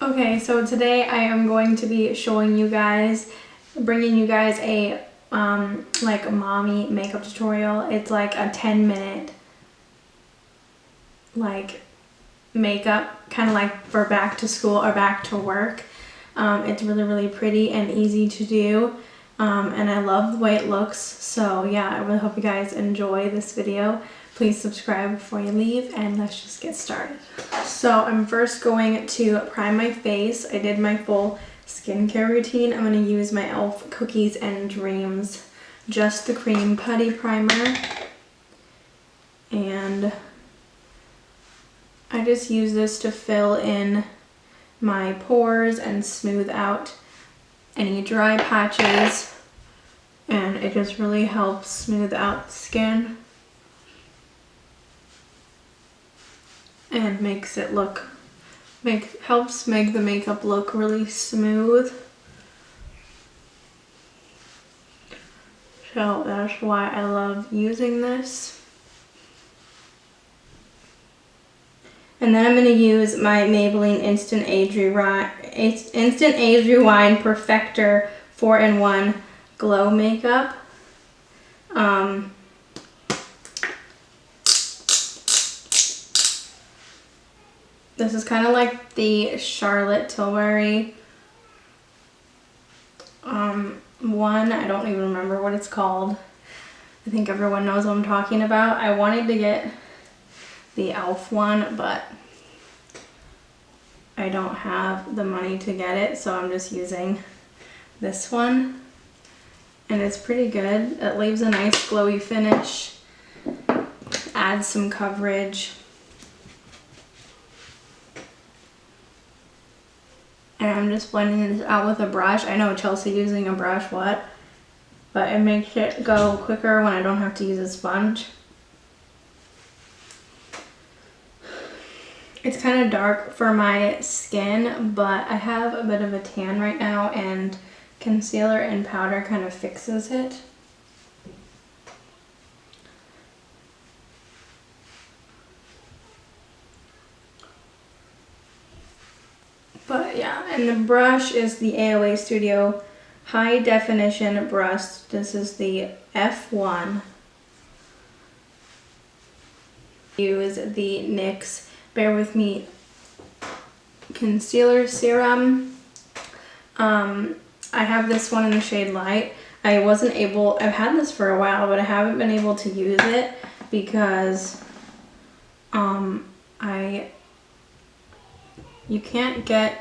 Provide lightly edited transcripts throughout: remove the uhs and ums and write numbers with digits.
Okay, so today I am going to be showing you guys, bringing you guys a like mommy makeup tutorial. It's like a 10-minute like makeup, kind of like for back to school or back to work. It's really pretty and easy to do, and I love the way it looks. So yeah, I really hope you guys enjoy this video. Please subscribe before you leave, and let's just get started. So I'm first going to prime my face. I did my full skincare routine. I'm going to use my e.l.f. Cookies and Dreams Just the Cream Putty Primer. And I just use this to fill in my pores and smooth out any dry patches. And it just really helps smooth out the skin. And makes it look, helps make the makeup look really smooth. So that's why I love using this. And then I'm going to use my Maybelline Instant Age Rewind Perfector 4-in-1 Glow Makeup. This is kind of like the Charlotte Tilbury one. I don't even remember what it's called. I think everyone knows what I'm talking about. I wanted to get the e.l.f. one, but I don't have the money to get it, so I'm just using this one. And it's pretty good. It leaves a nice glowy finish, adds some coverage. And I'm just blending this out with a brush. I know Chelsea using a brush, what? But it makes it go quicker when I don't have to use a sponge. It's kind of dark for my skin, but I have a bit of a tan right now, and concealer and powder kind of fixes it. But yeah, and the brush is the AOA Studio High Definition Brush. This is the F1. Use the NYX Bear With Me Concealer Serum. I have this one in the shade Light. I've had this for a while, but I haven't been able to use it because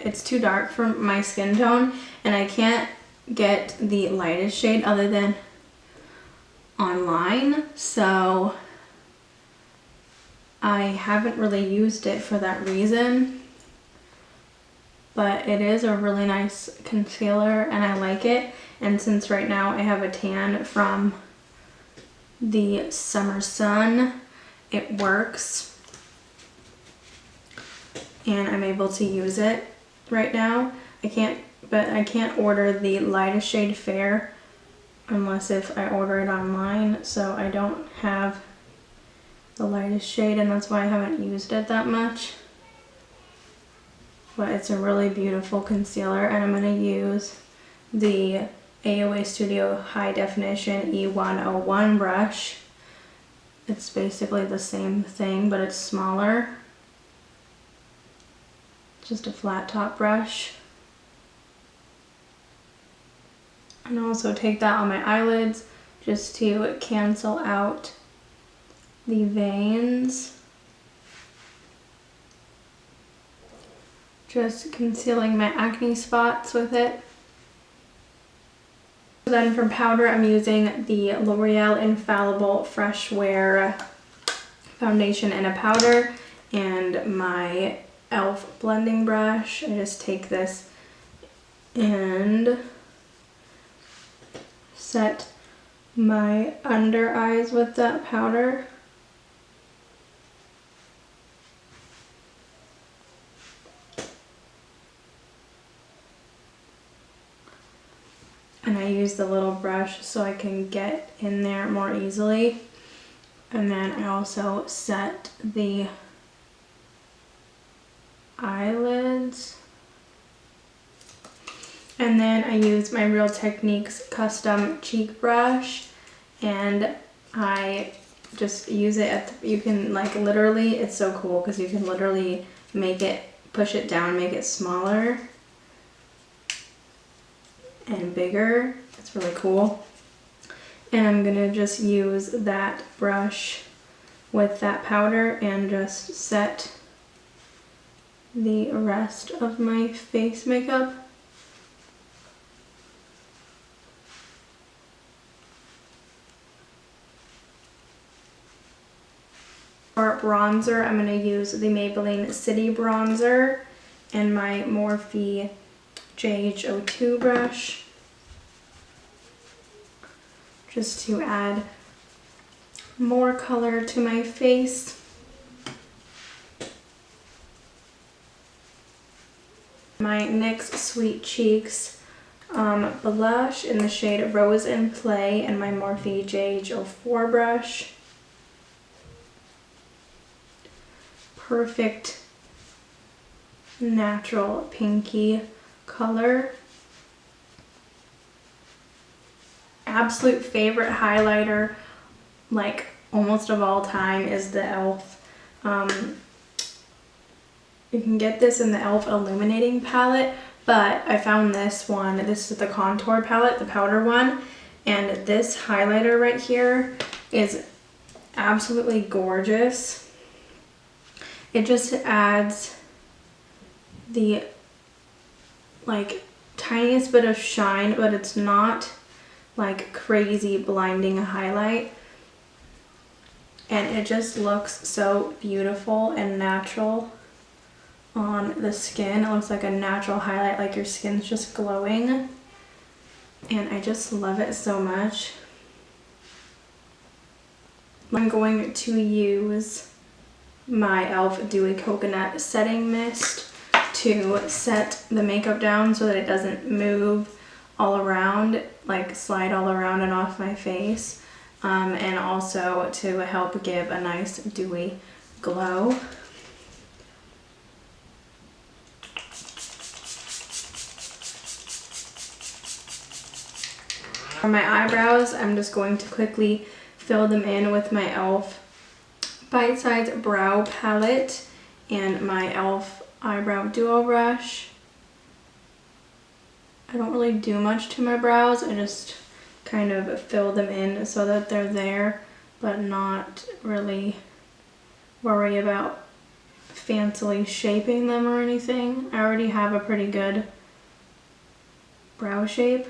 it's too dark for my skin tone, and I can't get the lightest shade other than online, so I haven't really used it for that reason. But it is a really nice concealer and I like it, and since right now I have a tan from the summer sun, it works. And I'm able to use it right now. I can't order the lightest shade Fair unless if I order it online, so I don't have the lightest shade, and that's why I haven't used it that much. But it's a really beautiful concealer, and I'm going to use the AOA Studio High Definition E101 brush. It's basically the same thing, but it's smaller. Just a flat top brush. And also take that on my eyelids just to cancel out the veins. Just concealing my acne spots with it. Then for powder, I'm using the L'Oreal Infallible Fresh Wear foundation and a powder, and my e.l.f. blending brush. I just take this and set my under eyes with that powder. And I use the little brush so I can get in there more easily. And then I also set the eyelids. And then I use my Real Techniques custom cheek brush, and I just use it at the, you can like literally, it's so cool because you can literally make it, push it down, make it smaller and bigger. It's really cool. And I'm gonna just use that brush with that powder and just set the rest of my face makeup. For bronzer, I'm gonna use the Maybelline City Bronzer and my Morphe JH02 brush, just to add more color to my face. My NYX Sweet Cheeks blush in the shade Rose and Play, and my Morphe JH04 brush. Perfect natural pinky color. Absolute favorite highlighter, like almost of all time, is the e.l.f. You can get this in the e.l.f. illuminating palette, but I found this one. This is the contour palette, the powder one, and this highlighter right here is absolutely gorgeous. It just adds the like tiniest bit of shine, but it's not like crazy blinding highlight. And it just looks so beautiful and natural on the skin. It looks like a natural highlight, like your skin's just glowing. And I just love it so much. I'm going to use my e.l.f. Dewy Coconut Setting Mist to set the makeup down so that it doesn't move all around, like slide all around and off my face, and also to help give a nice dewy glow. For my eyebrows, I'm just going to quickly fill them in with my e.l.f. Bite Size Brow Palette and my e.l.f. Eyebrow Duo Brush. I don't really do much to my brows, I just kind of fill them in so that they're there, but not really worry about fancily shaping them or anything. I already have a pretty good brow shape.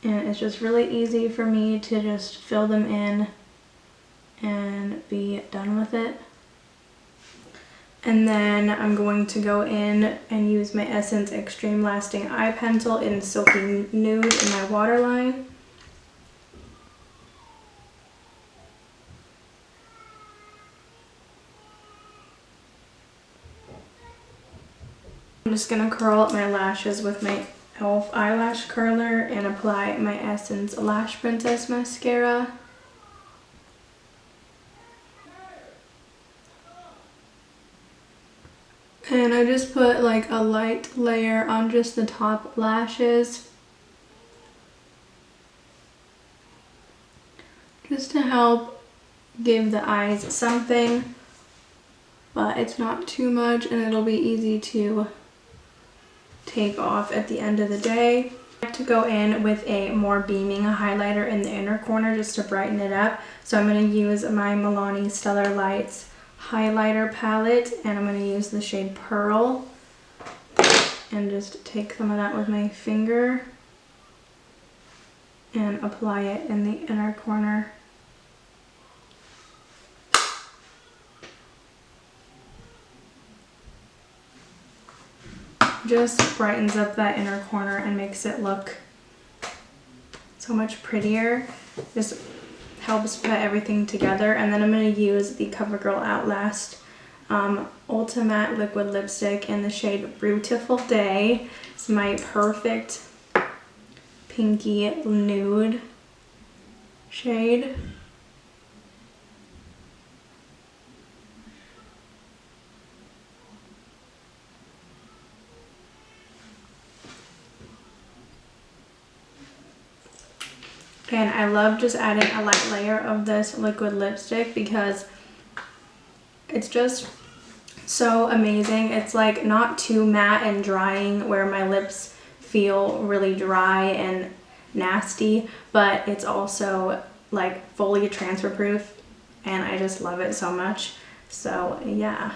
And it's just really easy for me to just fill them in and be done with it. And then I'm going to go in and use my Essence Extreme Lasting Eye Pencil in Silky Nude in my waterline. I'm just going to curl up my lashes with my e.l.f. eyelash curler and apply my Essence Lash Princess mascara. And I just put like a light layer on just the top lashes, just to help give the eyes something, but it's not too much and it'll be easy to take off at the end of the day. I like to go in with a more beaming highlighter in the inner corner just to brighten it up. So I'm going to use my Milani Stellar Lights highlighter palette, and I'm going to use the shade Pearl and just take some of that with my finger and apply it in the inner corner. Just brightens up that inner corner and makes it look so much prettier. Just helps put everything together. And then I'm going to use the Covergirl Outlast Ultimatte Liquid Lipstick in the shade Brewtiful Day. It's my perfect pinky nude shade. And I love just adding a light layer of this liquid lipstick because it's just so amazing. It's like not too matte and drying where my lips feel really dry and nasty, but it's also like fully transfer proof and I just love it so much. So yeah.